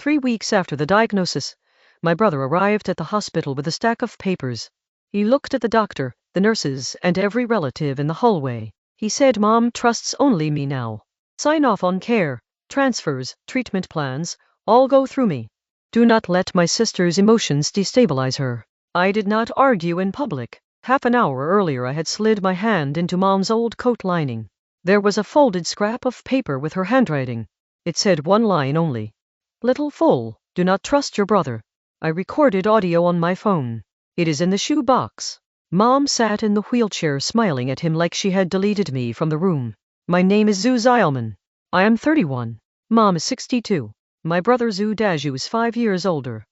3 weeks after the diagnosis, my brother arrived at the hospital with a stack of papers. He looked at the doctor, the nurses, and every relative in the hallway. He said, "Mom trusts only me now. Sign off on care, transfers, treatment plans, all go through me. Do not let my sister's emotions destabilize her." I did not argue in public. Half an hour earlier I had slid my hand into Mom's old coat lining. There was a folded scrap of paper with her handwriting. It said one line only. "Little fool, do not trust your brother." I recorded audio on my phone. It is in the shoe box. Mom sat in the wheelchair smiling at him like she had deleted me from the room. "My name is Zhu Xiaoman. I am 31. Mom is 62. My brother Zhu Daju is 5 years older.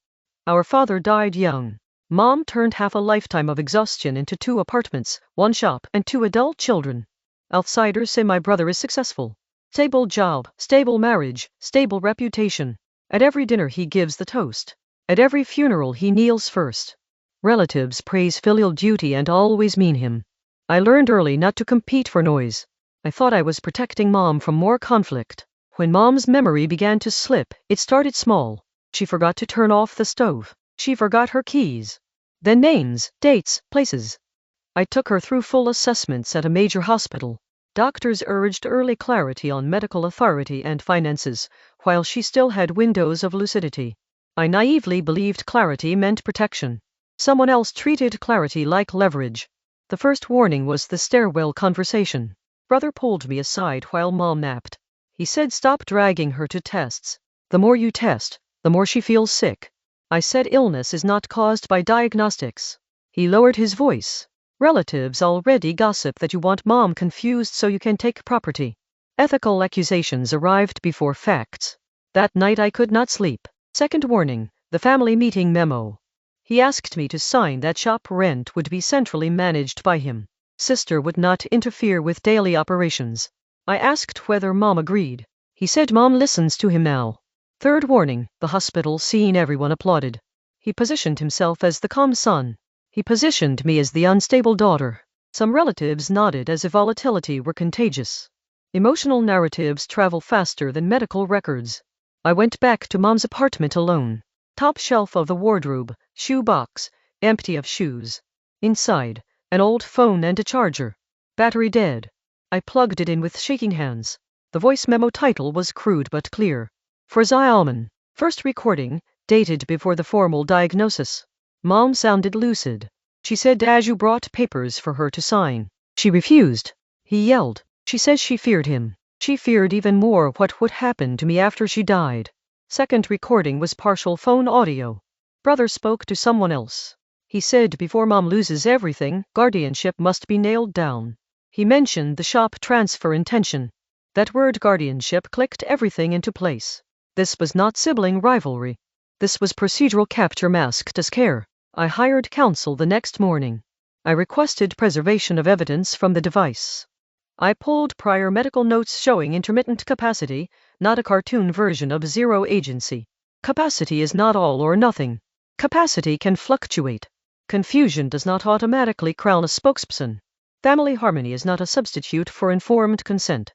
Our father died young. Mom turned half a lifetime of exhaustion into 2 apartments, 1 shop, and 2 adult children. Outsiders say my brother is successful. Stable job, stable marriage, stable reputation. At every dinner he gives the toast. At every funeral he kneels first. Relatives praise filial duty and always mean him. I learned early not to compete for noise. I thought I was protecting Mom from more conflict. When Mom's memory began to slip, it started small. She forgot to turn off the stove. She forgot her keys. Then names, dates, places. I took her through full assessments at a major hospital. Doctors urged early clarity on medical authority and finances, while she still had windows of lucidity. I naively believed clarity meant protection. Someone else treated clarity like leverage. The first warning was the stairwell conversation. Brother pulled me aside while Mom napped. He said, "Stop dragging her to tests. The more you test, the more she feels sick." I said, "Illness is not caused by diagnostics." He lowered his voice. "Relatives already gossip that you want Mom confused so you can take property." Ethical accusations arrived before facts. That night I could not sleep. Second warning, the family meeting memo. He asked me to sign that shop rent would be centrally managed by him. Sister would not interfere with daily operations. I asked whether Mom agreed. He said Mom listens to him now. Third warning, the hospital scene everyone applauded. He positioned himself as the calm son. He positioned me as the unstable daughter. Some relatives nodded as if volatility were contagious. Emotional narratives travel faster than medical records. I went back to Mom's apartment alone. Top shelf of the wardrobe, shoe box, empty of shoes. Inside, an old phone and a charger. Battery dead. I plugged it in with shaking hands. The voice memo title was crude but clear. For Xiaoman. First recording, dated before the formal diagnosis. Mom sounded lucid. She said Daju brought papers for her to sign. She refused. He yelled. She says she feared him. She feared even more what would happen to me after she died. Second recording was partial phone audio. Brother spoke to someone else. He said before Mom loses everything, guardianship must be nailed down. He mentioned the shop transfer intention. That word guardianship clicked everything into place. This was not sibling rivalry. This was procedural capture masked as care. I hired counsel the next morning. I requested preservation of evidence from the device. I pulled prior medical notes showing intermittent capacity, not a cartoon version of zero agency. Capacity is not all or nothing. Capacity can fluctuate. Confusion does not automatically crown a spokesperson. Family harmony is not a substitute for informed consent.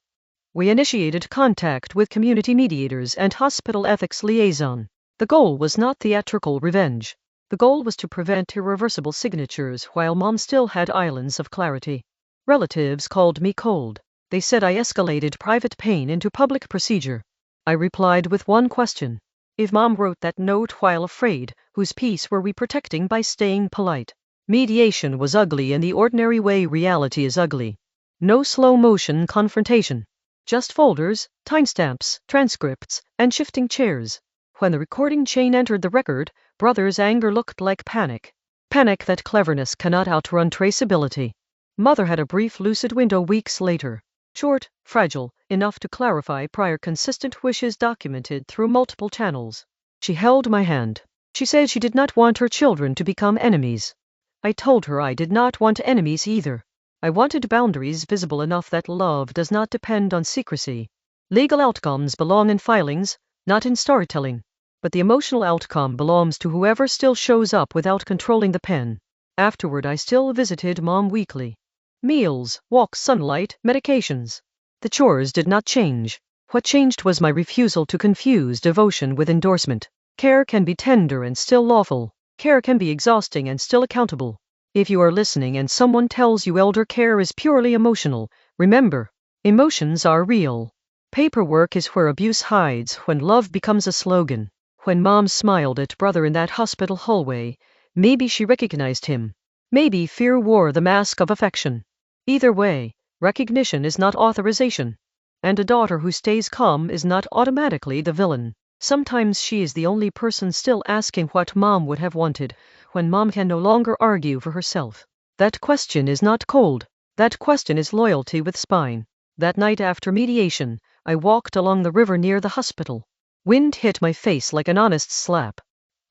We initiated contact with community mediators and hospital ethics liaison. The goal was not theatrical revenge. The goal was to prevent irreversible signatures while Mom still had islands of clarity. Relatives called me cold. They said I escalated private pain into public procedure. I replied with one question. If Mom wrote that note while afraid, whose peace were we protecting by staying polite? Mediation was ugly in the ordinary way reality is ugly. No slow motion confrontation. Just folders, timestamps, transcripts, and shifting chairs. When the recording chain entered the record, Brother's anger looked like panic. Panic that cleverness cannot outrun traceability. Mother had a brief lucid window weeks later. Short, fragile, enough to clarify prior consistent wishes documented through multiple channels. She held my hand. She said she did not want her children to become enemies. I told her I did not want enemies either. I wanted boundaries visible enough that love does not depend on secrecy. Legal outcomes belong in filings, not in storytelling. But the emotional outcome belongs to whoever still shows up without controlling the pen. Afterward I still visited Mom weekly. Meals, walks, sunlight, medications. The chores did not change. What changed was my refusal to confuse devotion with endorsement. Care can be tender and still lawful. Care can be exhausting and still accountable. If you are listening and someone tells you elder care is purely emotional, remember, emotions are real. Paperwork is where abuse hides when love becomes a slogan. When mom smiled at brother in that hospital hallway, maybe she recognized him. Maybe fear wore the mask of affection. Either way, recognition is not authorization. And a daughter who stays calm is not automatically the villain. Sometimes she is the only person still asking what mom would have wanted, when mom can no longer argue for herself. That question is not cold. That question is loyalty with spine. That night after mediation, I walked along the river near the hospital. Wind hit my face like an honest slap.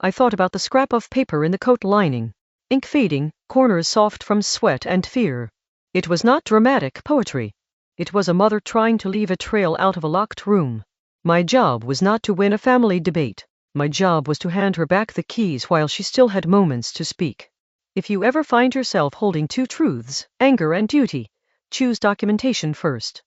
I thought about the scrap of paper in the coat lining. Ink fading, corners soft from sweat and fear. It was not dramatic poetry. It was a mother trying to leave a trail out of a locked room. My job was not to win a family debate. My job was to hand her back the keys while she still had moments to speak. If you ever find yourself holding two truths, anger and duty, choose documentation first.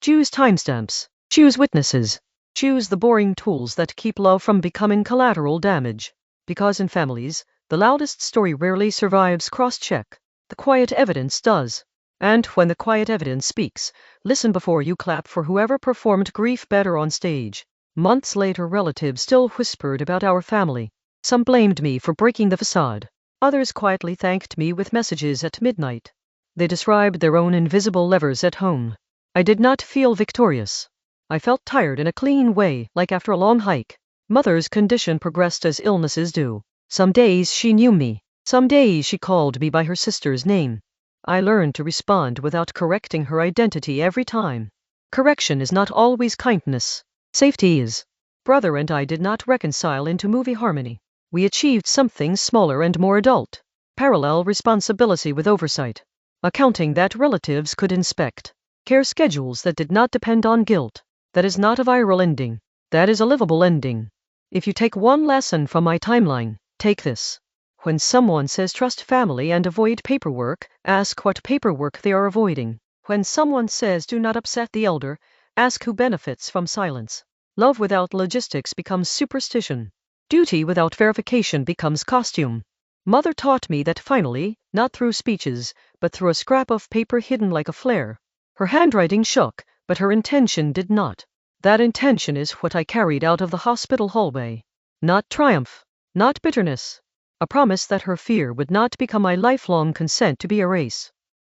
Choose timestamps. Choose witnesses. Choose the boring tools that keep love from becoming collateral damage. Because in families, the loudest story rarely survives cross-check. The quiet evidence does. And when the quiet evidence speaks, listen before you clap for whoever performed grief better on stage. Months later, relatives still whispered about our family. Some blamed me for breaking the facade. Others quietly thanked me with messages at midnight. They described their own invisible levers at home. I did not feel victorious. I felt tired in a clean way, like after a long hike. Mother's condition progressed as illnesses do. Some days she knew me. Some days she called me by her sister's name. I learned to respond without correcting her identity every time. Correction is not always kindness. Safety is. Brother and I did not reconcile into movie harmony. We achieved something smaller and more adult. Parallel responsibility with oversight. Accounting that relatives could inspect. Care schedules that did not depend on guilt. That is not a viral ending. That is a livable ending. If you take one lesson from my timeline, take this. When someone says trust family and avoid paperwork, ask what paperwork they are avoiding. When someone says do not upset the elder, ask who benefits from silence. Love without logistics becomes superstition. Duty without verification becomes costume. Mother taught me that finally, not through speeches, but through a scrap of paper hidden like a flare. Her handwriting shook, but her intention did not. That intention is what I carried out of the hospital hallway. Not triumph. Not bitterness. A promise that her fear would not become my lifelong consent to be a race.